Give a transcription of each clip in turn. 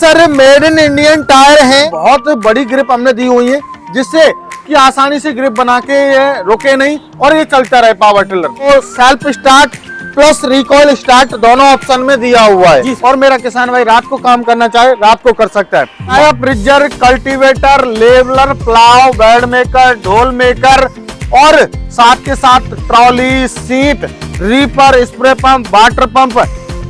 Sir made in Indian tyre हैं, बहुत बड़ी ग्रिप हमने दी हुई है जिससे कि आसानी से ग्रिप बना के ये रुके नहीं और ये चलता रहे पावर टिलर। तो self start plus recoil start दोनों ऑप्शन में दिया हुआ है और मेरा किसान भाई रात को काम करना चाहे रात को कर सकता है। Tyre, प्रिजर, cultivator, leveller, plough, bed maker, ढोल मेकर और साथ के साथ trolley, seat, reaper, spray pump, water pump.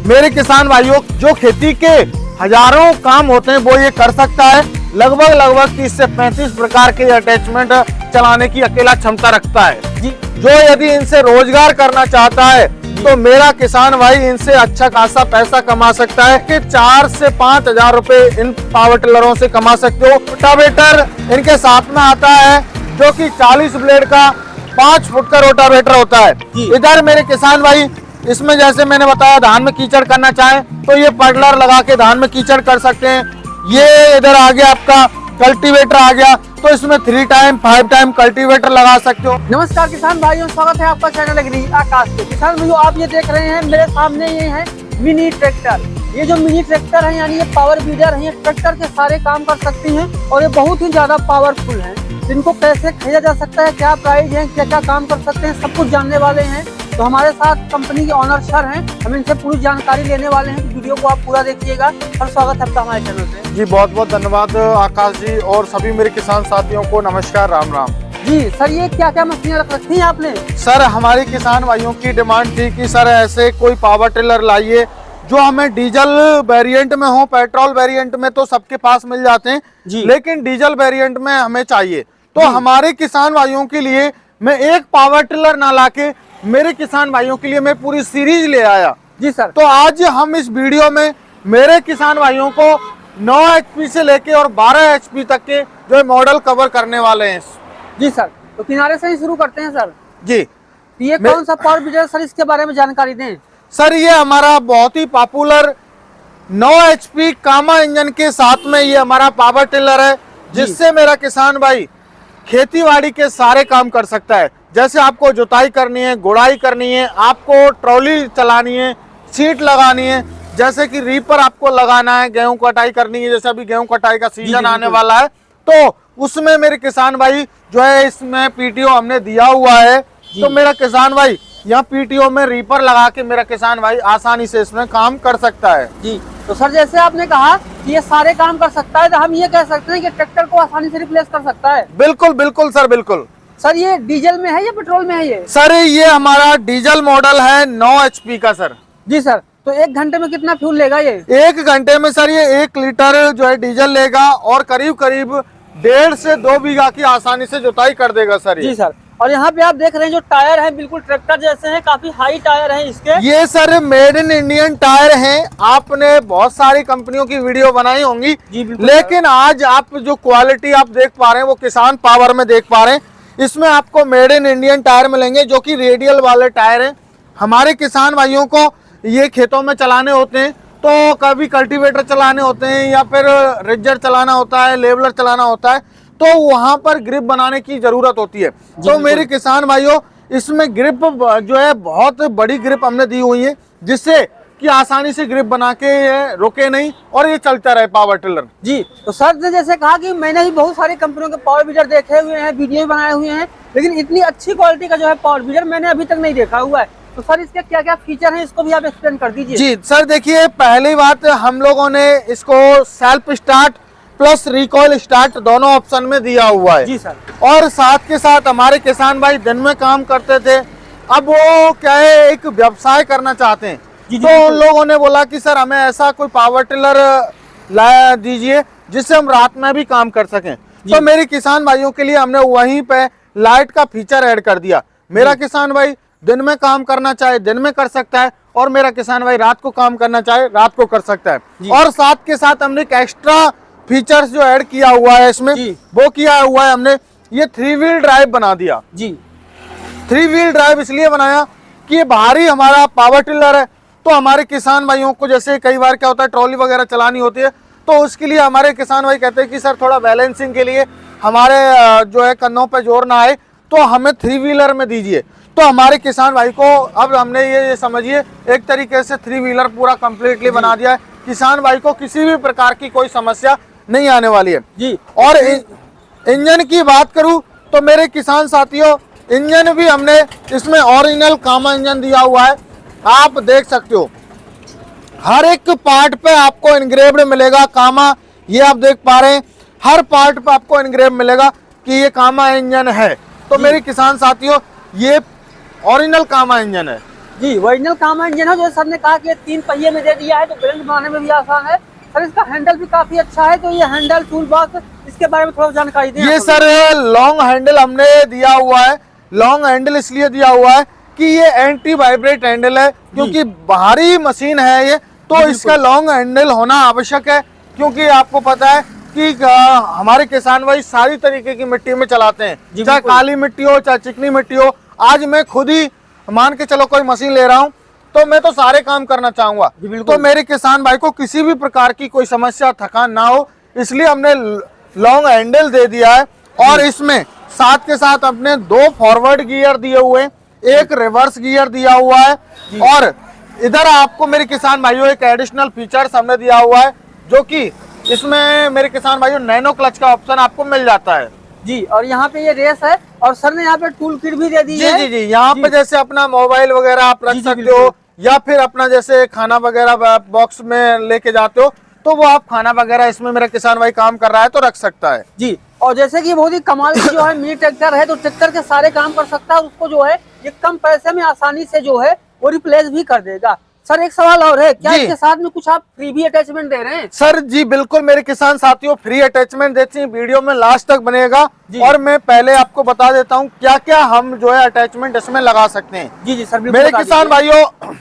मेरे किसान भाइयों जो खेती के हजारों काम होते हैं वो ये कर सकता है। लगभग 30 से 35 प्रकार के अटैचमेंट चलाने की अकेला क्षमता रखता है जी। जो यदि इनसे रोजगार करना चाहता है तो मेरा किसान भाई इनसे अच्छा खासा पैसा कमा सकता है कि 4 से 5 हजार रुपए इन पावर टिलरों से कमा सकते हो। रोटावेटर इनके साथ में आता है जो कि 40 ब्लेड का 5 फुट का रोटावेटर होता है। इधर मेरे किसान भाई इसमें जैसे मैंने बताया धान में कीचड़ करना चाहे तो ये पडलर लगा के धान में कीचड़ कर सकते हैं। ये इधर आ गया आपका कल्टीवेटर आ गया तो इसमें 3 टाइम 5 टाइम कल्टीवेटर लगा सकते हो। नमस्कार किसान भाइयों, स्वागत है आपका चैनल एग्री आकाश पे। किसान भाइयों आप ये देख रहे हैं मेरे सामने ये है मिनी ट्रैक्टर। ये जो मिनी ट्रैक्टर है यानी ये पावर बीडर है, ये ट्रैक्टर के सारे काम कर सकती हैं और ये बहुत ही ज्यादा पावरफुल है। इनको कैसे खरीदा जा सकता है, क्या प्राइस है, क्या क्या काम कर सकते हैं, सब कुछ जानने वाले हैं। तो हमारे साथ कंपनी के ऑनर सर हैं, हम इनसे पूरी जानकारी लेने वाले हैं। वीडियो को आप पूरा देखिएगा और स्वागत है आपका हमारे चैनल पे। जी बहुत बहुत धन्यवाद आकाश जी और सभी मेरे किसान साथियों को नमस्कार, राम राम जी। सर ये क्या क्या मशीनें रख रखी हैं आपने? सर हमारे किसान भाइयों की डिमांड थी कि सर ऐसे कोई पावर टिलर लाइए जो हमें डीजल वेरिएंट में हो। पेट्रोल वेरिएंट में तो सबके पास मिल जाते हैं जी, लेकिन डीजल वेरिएंट में हमें चाहिए। तो हमारे किसान भाइयों के लिए मैं एक पावर टिलर ना लाके मेरे किसान भाइयों के लिए मैं पूरी सीरीज ले आया जी सर। तो आज हम इस वीडियो में मेरे किसान भाइयों को 9 HP से लेके और 12 HP तक के जो मॉडल कवर करने वाले हैं जी सर। तो किनारे से ही शुरू करते हैं सर जी। ये कौन सा पावर बीडर सर, इसके बारे में जानकारी दें। सर ये हमारा बहुत ही पॉपुलर 9 HP कामा इंजन के साथ में ये हमारा पावर टिलर है जिससे मेरा किसान भाई खेतीबाड़ी के सारे काम कर सकता है। जैसे आपको जुताई करनी है, गुड़ाई करनी है, आपको ट्रॉली चलानी है, सीट लगानी है, जैसे कि रीपर आपको लगाना है, गेहूं कटाई करनी है, जैसे अभी गेहूं कटाई का सीजन आने वाला है तो उसमें मेरे किसान भाई जो है इसमें पीटीओ हमने दिया हुआ है। तो मेरा किसान भाई यहाँ पीटीओ में रीपर लगा के मेरा किसान भाई आसानी से इसमें काम कर सकता है जी। तो सर जैसे आपने कहा कि ये सारे काम कर सकता है तो हम ये कह सकते हैं कि ट्रैक्टर को आसानी से रिप्लेस कर सकता है। बिल्कुल बिल्कुल सर, बिल्कुल। सर ये डीजल में है या पेट्रोल में है ये? सर ये हमारा डीजल मॉडल है 9 HP का सर जी सर। तो 1 घंटे में कितना फ्यूल लेगा ये? 1 घंटे में सर ये 1 लीटर जो है डीजल लेगा और करीब 1.5 से 2 बीघा की आसानी से जुताई कर देगा सर जी सर। और यहाँ पे आप देख रहे हैं जो टायर है बिल्कुल ट्रैक्टर जैसे हैं, काफी हाई टायर हैं इसके। ये sir made in Indian tyre हैं। आपने बहुत सारी कंपनियों की वीडियो बनाई होंगी जी, लेकिन आज आप जो क्वालिटी आप देख पा रहे हैं वो किसान पावर में देख पा रहे हैं। इसमें आपको मेड इन इंडियन टायर मिलेंगे जो कि रेडियल वाले टायर हैं। हमारे किसान भाइयों को ये खेतों में चलाने होते हैं तो कभी कल्टीवेटर चलाने होते हैं या फिर रिजर चलाना होता है, लेवलर चलाना होता है तो वहां पर ग्रिप बनाने की जरूरत होती है। तो मेरे किसान भाइयों इसमें ग्रिप जो है बहुत बड़ी ग्रिप हमने दी हुई है जिससे कि आसानी से ग्रिप बना के ये रुके नहीं और ये चलता रहे पावर टिलर जी। तो सर ने जैसे कहा कि मैंने भी बहुत सारी कंपनियों के पावर बीडर देखे हुए हैं, वीडियो भी बनाए हुए हैं, लेकिन इतनी अच्छी क्वालिटी का जो है पावर बीडर मैंने अभी तक नहीं देखा हुआ है। तो सर इसके क्या क्या फीचर हैं इसको भी आप एक्सप्लेन कर दीजिए। जी सर देखिए, पहली बात हम लोगों ने इसको self start plus recoil start दोनों ऑप्शन में दिया हुआ है जी सर। और साथ के साथ हमारे किसान भाई दिन में काम करते थे, अब वो क्या है एक व्यवसाय करना चाहते हैं तो उन लोगों ने बोला कि सर हमें ऐसा कोई पावर टिलर ला दीजिए जिससे हम रात में भी काम कर सकें। तो मेरे किसान भाइयों के लिए हमने वहीं पे लाइट का फीचर ऐड कर दिया। मेरा किसान भाई दिन में काम करना चाहे दिन में कर सकता है और मेरा किसान भाई रात को काम करना चाहे रात को कर सकता है। और साथ के साथ हमने एक एक्स्ट्रा फीचर्स जो ऐड किया हुआ है इसमें वो किया हुआ है हमने, ये 3 व्हील ड्राइव बना दिया जी। 3 व्हील ड्राइव इसलिए बनाया कि ये भारी हमारा पावर टिलर है तो हमारे किसान भाइयों को जैसे कई बार क्या होता है ट्रॉली वगैरह चलानी होती है तो उसके लिए हमारे किसान भाई कहते हैं कि सर थोड़ा बैलेंसिंग के लिए हमारे जो है कंधों पे जोर ना आए तो हमें 3 व्हीलर में दीजिए। तो हमारे किसान भाई को अब हमने ये समझिए एक तरीके से 3 व्हीलर पूरा कंप्लीटली बना दिया है किसान भाई को किसी भी प्रकार की कोई समस्या नहीं आने वाली है जी। और इंजन की बात करूं तो मेरे किसान साथियों, इंजन भी हमने इसमें ओरिजिनल कामा इंजन दिया हुआ है। आप देख सकते हो हर एक पार्ट पे आपको इनग्रेव्ड मिलेगा कामा। ये आप देख पा रहे हैं हर पार्ट पे आपको इनग्रेव मिलेगा कि ये कामा इंजन है। तो मेरे किसान साथियों, ये ओरिजिनल कामा इंजन है जी, ओरिजिनल कामा इंजन है। जो सर ने कहा कि 3 पहिए में दे दिया है तो बैलेंस बनाने में भी आसान है। सर इसका हैंडल भी काफी अच्छा है, तो ये हैंडल टूल बॉक्स इसके बारे में थोड़ा जानकारी दें। ये सर लॉन्ग हैंडल हमने दिया हुआ है। लॉन्ग हैंडल इसलिए दिया हुआ है कि ये एंटी वाइब्रेट हैंडल है, क्योंकि बाहरी मशीन है ये, तो इसका लॉन्ग हैंडल होना आवश्यक है। क्योंकि आपको पता है कि हमारे किसान भाई सारी तरीके की मिट्टी में चलाते हैं, चाहे काली मिट्टी हो चाहे चिकनी मिट्टी हो। आज मैं खुद ही मान के चलो कोई मशीन ले रहा हूं तो मैं तो सारे काम करना चाहूंगा। तो मेरे किसान भाई को किसी भी प्रकार की कोई समस्या थकान ना हो, इसलिए हमने लॉन्ग हैंडल दे दिया है। और इसमें साथ के साथ अपने 2 फॉरवर्ड गियर दिए हुए, एक रिवर्स गियर दिया हुआ है। और इधर आपको मेरे किसान भाइयों एक एडिशनल फीचर्स हमने दिया हुआ है, जो कि इसमें मेरे किसान भाइयों नैनो क्लच का ऑप्शन आपको मिल जाता है जी। और यहाँ पे ये रेस है और सर ने यहाँ पे टूल किट भी दे दी है। जी जी, यहाँ पे जैसे अपना मोबाइल वगैरह आप रख सकते हो, या फिर अपना जैसे खाना वगैरह बॉक्स में लेके जाते हो तो वो आप खाना वगैरह इसमें मेरा किसान भाई काम कर रहा है तो रख सकता है जी। और जैसे कि बहुत ही कमाल की जो है मिनी ट्रैक्टर है, तो ट्रैक्टर के सारे काम कर सकता है। उसको जो है ये कम पैसे में आसानी से जो है वो रिप्लेस भी कर देगा। सर एक सवाल और है, क्या इसके साथ में कुछ आप फ्री भी अटैचमेंट दे रहे हैं? सर जी बिल्कुल, मेरे किसान साथियों फ्री अटैचमेंट देते हैं। वीडियो में लास्ट तक बनेगा और मैं पहले आपको बता देता हूँ क्या क्या हम जो है अटैचमेंट इसमें लगा सकते हैं। जी जी सर, मेरे किसान भाइयों,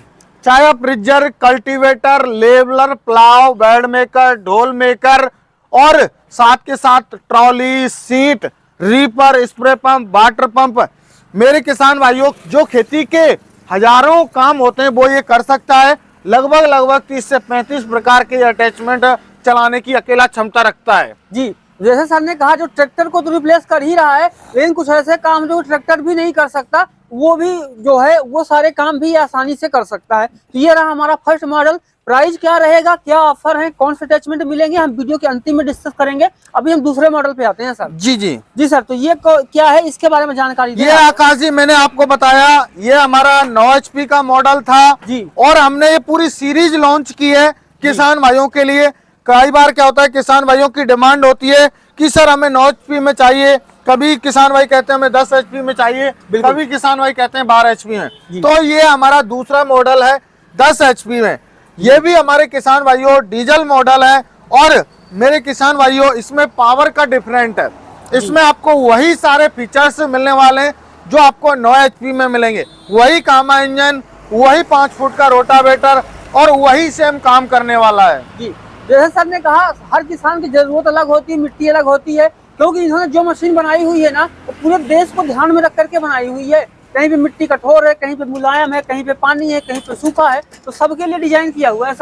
चाहे आप ridger, cultivator, leveller, plough, bed maker, ढोल मेकर और साथ के साथ trolley, seat, reaper, spray pump, water pump, मेरे किसान भाइयों जो खेती के हजारों काम होते हैं वो ये कर सकता है। लगभग 30 से 35 प्रकार के अटैचमेंट चलाने की अकेला क्षमता रखता है जी। जैसे सर ने कहा जो ट्रैक्टर को तो रिप्लेस कर ही रहा है, लेकिन कुछ ऐसे काम जो ट्रैक्टर भी नहीं कर सकता वो भी जो है वो सारे काम भी आसानी से कर सकता है। तो ये रहा हमारा फर्स्ट मॉडल। प्राइस क्या रहेगा, क्या ऑफर है, कौन से अटैचमेंट मिलेंगे, हम वीडियो के अंतिम में डिस्कस करेंगे। अभी हम दूसरे मॉडल पे आते हैं सर। जी जी जी सर, तो ये क्या है, इसके बारे में जानकारी ये आकाश जी, मैंने आपको बताया ये हमारा 9 HP का मॉडल था जी। और हमने ये पूरी सीरीज लॉन्च की है किसान भाइयों के लिए। कई बार क्या होता है, किसान भाइयों की डिमांड होती है कि सर हमें 9 HP में चाहिए, कभी किसान भाई कहते हैं हमें 10 HP में चाहिए, कभी किसान भाई कहते हैं 12 HP में। तो ये हमारा दूसरा मॉडल है 10 HP में। ये भी हमारे किसान भाइयों डीजल मॉडल है और मेरे किसान भाइयों इसमें पावर का डिफरेंट है। इसमें आपको वही सारे फीचर्स मिलने वाले हैं जो आपको 9 HP में मिलेंगे। वही कामा इंजन, वही 5 फुट का रोटावेटर और वही सेम काम करने वाला है जी। जैसे सर ने कहा हर किसान की जरूरत अलग होती है, मिट्टी अलग होती है, क्योंकि इन्होंने जो मशीन बनाई हुई है ना वो पूरे देश को ध्यान में रख करके बनाई हुई है। कहीं पे मिट्टी कठोर है, कहीं पे मुलायम है, कहीं पे पानी है, कहीं पे सूखा है, तो सबके लिए डिजाइन किया हुआ है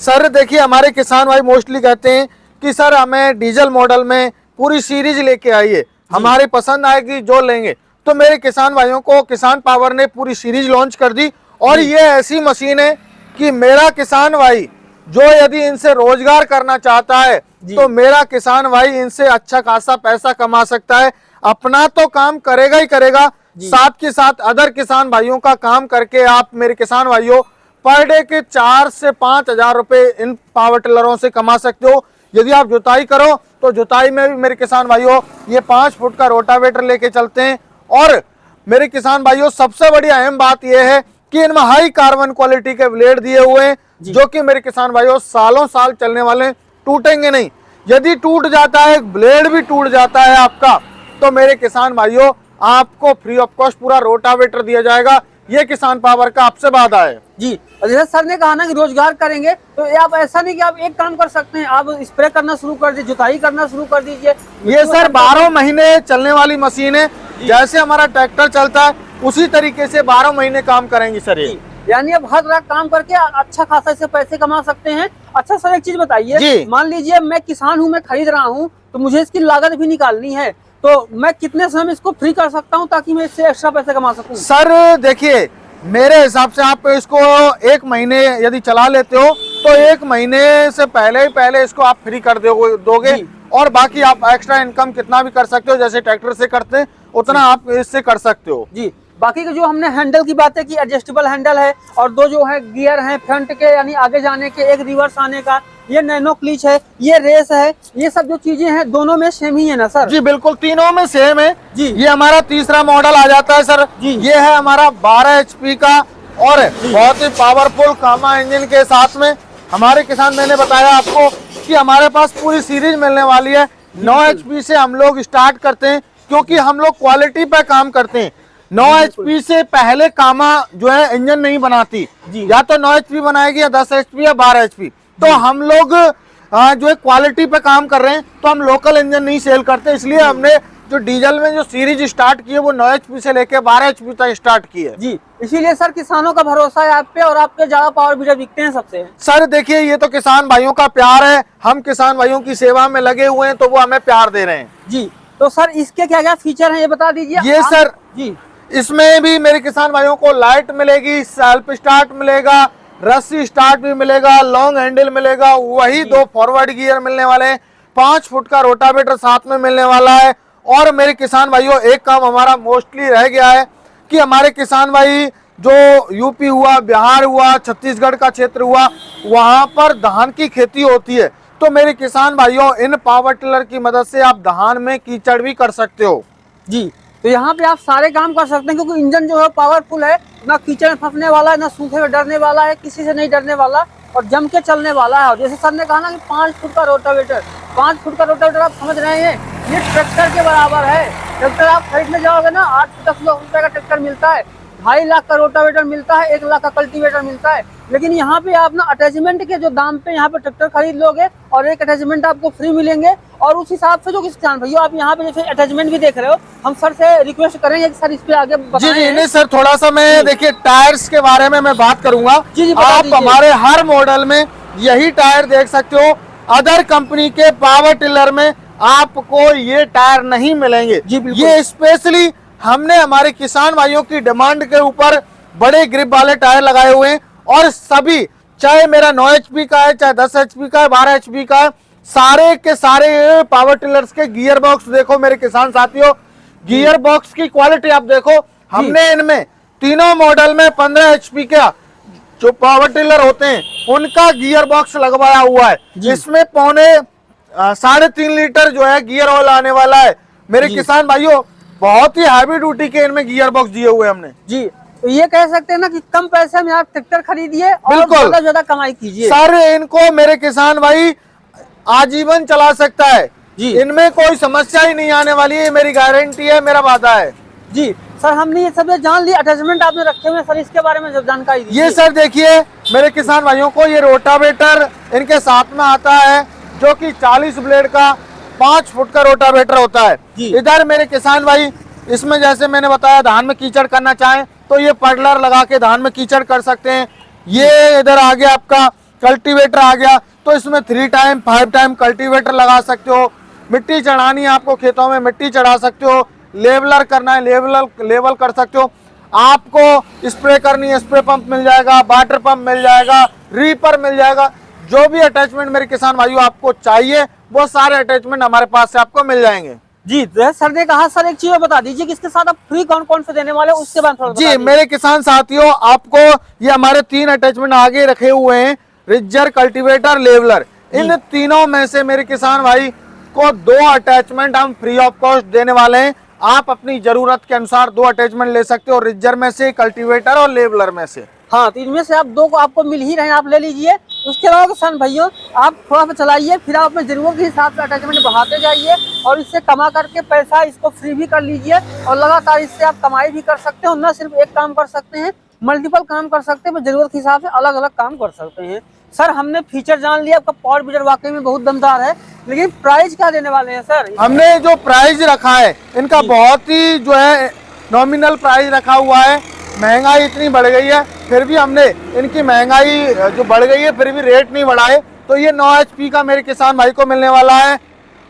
सर। देखिए हमारे किसान भाई मोस्टली कहते हैं कि सर हमें डीजल मॉडल में पूरी सीरीज लेके आइए, हमारे पसंद आएगी जो लेंगे। तो मेरे किसान भाइयों को किसान पावर ने पूरी सीरीज लॉन्च कर दी और ये ऐसी मशीन है कि मेरा किसान भाई जो यदि इनसे रोजगार करना चाहता है तो मेरा किसान भाई इनसे अच्छा खासा पैसा कमा सकता है। अपना तो काम करेगा ही करेगा, साथ के साथ अदर किसान भाइयों का काम करके आप मेरे किसान भाइयों पर डे के 4 से 5 हजार रुपए इन पावर टिलरों से कमा सकते हो। यदि आप जुताई करो तो जुताई में भी मेरे किसान भाइयों ये 5 फुट का रोटावेटर लेके चलते हैं। और मेरे किसान भाइयों सबसे बड़ी अहम बात यह है कि इनमें हाई कार्बन क्वालिटी के ब्लेड दिए हुए हैं जो कि मेरे किसान भाइयों सालों साल चलने वाले, टूटेंगे नहीं। यदि टूट जाता है, एक ब्लेड भी टूट जाता है आपका, तो मेरे किसान भाइयों आपको फ्री ऑफ कॉस्ट पूरा रोटावेटर दिया जाएगा। ये किसान पावर का आपसे वादा है जी। जैसे सर ने कहा ना कि रोजगार करेंगे, तो ये आप ऐसा नहीं कि आप एक काम कर सकते हैं, आप स्प्रे करना शुरू कर दीजिए, जुताई करना शुरू कर दीजिए। ये सर 12 महीने चलने वाली मशीन है। जैसे हमारा ट्रैक्टर चलता है उसी तरीके से 12 महीने काम करेंगी सर ये। यानी आप हर तरह काम करके अच्छा खासा से पैसे कमा सकते हैं। अच्छा सर एक चीज बताइए, मान लीजिए मैं किसान हूँ, मैं खरीद रहा हूँ, तो मुझे इसकी लागत भी निकालनी है, तो मैं कितने समय में इसको फ्री कर सकता हूँ ताकि मैं इससे एक्स्ट्रा पैसे कमा सकूँ? सर देखिए मेरे हिसाब से आप इसको 1 महीने यदि चला लेते हो तो 1 महीने से पहले इसको आप फ्री कर दोगे जी। और बाकी आप एक्स्ट्रा इनकम कितना भी कर सकते हो, जैसे ट्रैक्टर से करते हैं उतना आप इससे कर सकते हो। जी, बाकी के जो हमने हैंडल की बातें की, एडजस्टेबल हैंडल है और दो जो है गियर हैं फ्रंट के यानी आगे जाने के, एक रिवर्स आने का, ये नैनो क्लीच है, ये रेस है, ये सब जो चीजें हैं दोनों में सेम ही है ना सर? जी बिल्कुल, तीनों में सेम है जी। ये हमारा तीसरा मॉडल आ जाता है सर जी। ये है हमारा 12 HP का और बहुत ही पावरफुल कामा इंजन के साथ में। हमारे किसान, मैंने बताया आपको कि हमारे पास पूरी सीरीज मिलने वाली है। 9 HP से हम लोग स्टार्ट करते हैं क्योंकि हम लोग क्वालिटी पे काम करते हैं। 9 HP से पहले कामा जो है इंजन नहीं बनाती, या तो 9 HP बनाएगी या 10 HP या 12 HP। तो हम लोग जो है क्वालिटी पे काम कर रहे हैं, तो हम लोकल इंजन नहीं सेल करते, इसलिए हमने जो डीजल में जो सीरीज स्टार्ट की है वो 9 HP से लेके 12 HP तक स्टार्ट की है। जी, इसीलिए सर किसानों का भरोसा है आप पे और आपके ज्यादा पावर बीटर बिकते हैं सबसे। सर देखिए, ये तो किसान भाइयों का प्यार है, हम किसान भाइयों की सेवा में लगे हुए हैं तो वो हमें प्यार दे रहे हैं। जी, तो सर इसके क्या क्या फीचर हैं ये बता दीजिए। ये सर जी, इसमें भी मेरे किसान भाइयों को लाइट मिलेगी, सेल्फ स्टार्ट मिलेगा, रस्सी स्टार्ट भी मिलेगा, लॉन्ग हैंडल मिलेगा, वही 2 फॉरवर्ड गियर मिलने वाले हैं, 5 फुट का रोटावेटर साथ में मिलने वाला है। और मेरे किसान भाइयों, एक काम हमारा मोस्टली रह गया है कि हमारे किसान भाई जो यूपी हुआ, बिहार हुआ, छत्तीसगढ़ का क्षेत्र हुआ, वहां पर धान की खेती होती है, तो मेरे किसान भाइयों इन पावर टिलर की मदद से आप धान में कीचड़ भी कर सकते हो। जी, तो यहाँ पे आप सारे काम कर सकते हैं क्योंकि इंजन जो है पावरफुल है, ना कीचड़ में फंसने वाला है, ना सूखे में डरने वाला है, किसी से नहीं डरने वाला और जम के चलने वाला है। और जैसे सर ने कहा ना कि 5 फुट का रोटावेटर, 5 फुट का रोटावेटर आप समझ रहे हैं, ये ट्रैक्टर के बराबर है। ट्रैक्टर आप खरीदने जाओगे ना 8 से 10 लाख रुपए का ट्रैक्टर मिलता है, 2.5 लाख का रोटावेटर मिलता है, 1 लाख का कल्टीवेटर मिलता है। लेकिन यहाँ पे आप ना अटैचमेंट के जो दाम पे यहाँ पे ट्रैक्टर खरीद लोगे और एक अटैचमेंट आपको फ्री मिलेंगे। और उस हिसाब से जो किसान भैया आप यहाँ पे जैसे अटैचमेंट भी देख रहे हो, हम सर से रिक्वेस्ट करेंगे कि सर इस पे आगे जी जी नहीं सर, थोड़ा सा मैं देखिए टायर्स के बारे में मैं बात करूंगा। जी, आप हमारे हर मॉडल में यही टायर देख सकते हो, अदर कंपनी के पावर टिलर में आपको ये टायर नहीं मिलेंगे। जी बिल्कुल। ये स्पेशली हमने हमारे किसान भाइयों की डिमांड के ऊपर बड़े ग्रिप वाले टायर लगाए हुए हैं और सभी, चाहे मेरा 9 HP का है, चाहे 10 HP का है, 12 HP का है, सारे के सारे पावर टिलर्स के गियर बॉक्स देखो मेरे किसान साथियों, गियर बॉक्स की क्वालिटी आप देखो। हमने इनमें तीनों मॉडल में 15 HP का जो पावर टिलर होते हैं उनका गियर बॉक्स लगवाया हुआ है, जिसमें 3.5 लीटर जो है गियर ऑयल आने वाला है। मेरे किसान भाइयों, बहुत ही हैवी ड्यूटी के इनमें गियर बॉक्स दिए हुए हमने। जी, तो ये कह सकते हैं ना कि कम पैसे में आप ट्रैक्टर खरीदिए और ज्यादा कमाई कीजिए। सर इनको मेरे किसान भाई आजीवन चला सकता है जी, इनमें कोई समस्या ही नहीं आने वाली है, मेरी गारंटी है, मेरा वादा है। जी सर, हमने ये सब जान लिया, अटैचमेंट आपने रखे हुए, सर इसके बारे में जब जानकारी दीजिए। ये सर देखिए मेरे किसान भाइयों को, ये रोटावेटर इनके साथ में आता है जो कि 40 ब्लेड का 5 फुट का रोटावेटर होता है। इधर मेरे किसान भाई, इसमें जैसे मैंने बताया धान में कीचड़ करना चाहें तो ये पडलर लगा के धान में कीचड़ कर सकते हैं। ये इधर आ गया आपका कल्टीवेटर आ गया, तो इसमें 3 टाइम 5 टाइम कल्टीवेटर लगा सकते हो। मिट्टी चढ़ानी है आपको, खेतों में मिट्टी चढ़ा सकते हो। लेवलर करना है, लेवल कर सकते हो। आपको स्प्रे करनी है, स्प्रे पंप मिल जाएगा, वाटर पंप मिल जाएगा, रीपर मिल जाएगा। जो भी अटैचमेंट मेरे किसान भाइयों आपको चाहिए वो सारे अटैचमेंट हमारे पास से आपको मिल जाएंगे। जी, तो सर ने कहा, सर एक चीज बता दीजिए कि इसके साथ आप फ्री कौन कौन से देने वाले, उसके बाद जी मेरे किसान साथियों, आपको ये हमारे 3 अटैचमेंट आगे रखे हुए हैं, रिजर, कल्टीवेटर, लेवलर। इन तीनों में से मेरे किसान भाई को 2 अटैचमेंट हम फ्री ऑफ कॉस्ट देने वाले हैं। आप अपनी जरूरत के अनुसार 2 अटैचमेंट ले सकते हो, रिजर में से, कल्टीवेटर और लेवलर में से। हाँ, तो इनमें से आप 2 को आपको मिल ही रहे हैं, आप ले लीजिए। उसके अलावा किसान भाइयों, आप थोड़ा सा चलाइए, फिर आप अपनी जरूरत के हिसाब से अटैचमेंट बढ़ाते जाइए और इससे कमा करके पैसा इसको फ्री भी कर लीजिए और लगातार इससे आप कमाई भी कर सकते हो। न सिर्फ एक काम कर सकते हैं, मल्टीपल काम कर सकते हैं, जरूरत के हिसाब से अलग अलग काम कर सकते हैं। सर हमने फीचर जान लिया, आपका पावर बीटर वाकई में बहुत दमदार है, लेकिन प्राइस क्या देने वाले हैं सर? हमने जो प्राइस रखा है इनका बहुत ही जो है नॉमिनल प्राइस रखा हुआ है। महंगाई इतनी बढ़ गई है, फिर भी हमने इनकी महंगाई जो बढ़ गई है फिर भी रेट नहीं बढ़ाए। तो ये 9 HP का मेरे किसान भाई को मिलने वाला है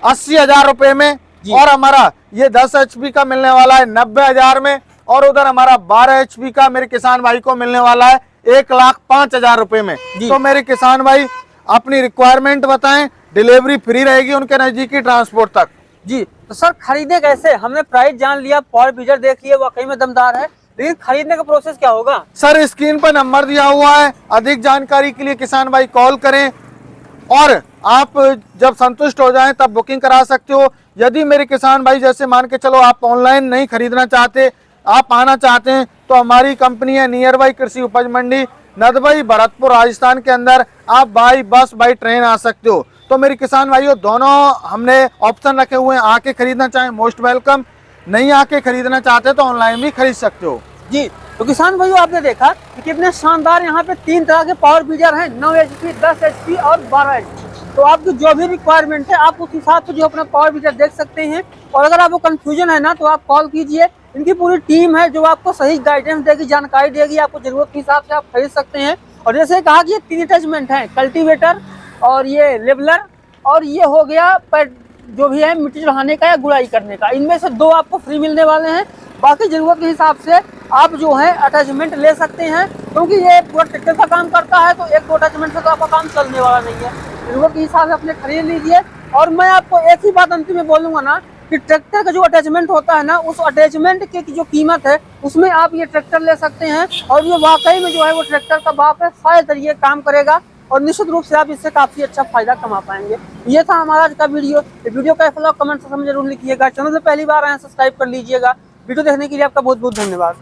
80,000 रुपए में, और हमारा ये 10 HP का मिलने वाला है 90,000 में, और उधर हमारा 12 HP का मेरे किसान भाई को मिलने वाला है 1,05,000 रुपए में। तो मेरे किसान भाई अपनी रिक्वायरमेंट बताएं, डिलीवरी फ्री रहेगी उनके नजदीकी ट्रांसपोर्ट तक। जी तो सर खरीदे कैसे? हमने प्राइस जान लिया, पावर बीडर देख लिया, वाकई में दमदार है, लेकिन खरीदने का प्रोसेस क्या होगा? सर स्क्रीन पर नंबर दिया हुआ है, अधिक जानकारी के लिए किसान भाई कॉल करें और आप जब संतुष्ट हो जाएं तब बुकिंग करा सकते हो। यदि मेरे किसान भाई जैसे मान के चलो आप ऑनलाइन नहीं खरीदना चाहते, आप आना चाहते हैं, तो हमारी कंपनी है नियर बाई कृषि उपज मंडी, नदबई, भरतपुर, राजस्थान के अंदर। आप बाई बस बाई ट्रेन आ सकते हो। तो मेरे किसान भाइयों दोनों हमने ऑप्शन रखे हुए हैं, आके खरीदना चाहें मोस्ट वेलकम, नहीं आके खरीदना चाहते तो ऑनलाइन भी खरीद सकते हो। जी तो किसान भाइयों आपने देखा कि कितने शानदार यहाँ पे 3 तरह के पावर बीडर हैं, 9 HP, 10 HP और 12 HP। तो आपकी जो भी रिक्वायरमेंट है आप उस हिसाब से जो अपना पावर बीडर देख सकते हैं। और अगर आपको कंफ्यूजन है ना तो आप कॉल कीजिए, इनकी पूरी टीम है जो आपको सही गाइडेंस देगी, जानकारी देगी, आपको जरूरत के हिसाब से आप खरीद सकते हैं। और जैसे कहा कि ये 3 अटैचमेंट है, कल्टीवेटर और ये लेवलर और ये हो गया जो भी है मिट्टी चढ़ाने का या गुड़ाई करने का, इनमें से 2 आपको फ्री मिलने वाले हैं। बाकी जरूरत के हिसाब से आप जो है अटैचमेंट ले सकते हैं, क्योंकि ये पूरा ट्रैक्टर का काम करता है तो 1-2 अटैचमेंट से तो आपका काम चलने वाला नहीं है। जरूरत के हिसाब से अपने खरीद लीजिए। और मैं आपको एक ही बात अंतिम में बोलूंगा ना कि ट्रैक्टर का जो अटैचमेंट होता है ना, उस अटैचमेंट की जो कीमत है उसमें आप ये ट्रैक्टर ले सकते हैं। और ये वाकई में जो है वो ट्रैक्टर का बाप है, शायद ये काम करेगा और निश्चित रूप से आप इससे काफी अच्छा फायदा कमा पाएंगे। ये था हमारा आज का वीडियो। वीडियो कैसा लगा कमेंट से हमें जरूर लिखिएगा। चैनल से पहली बार आए सब्सक्राइब कर लीजिएगा। वीडियो देखने के लिए आपका बहुत बहुत धन्यवाद।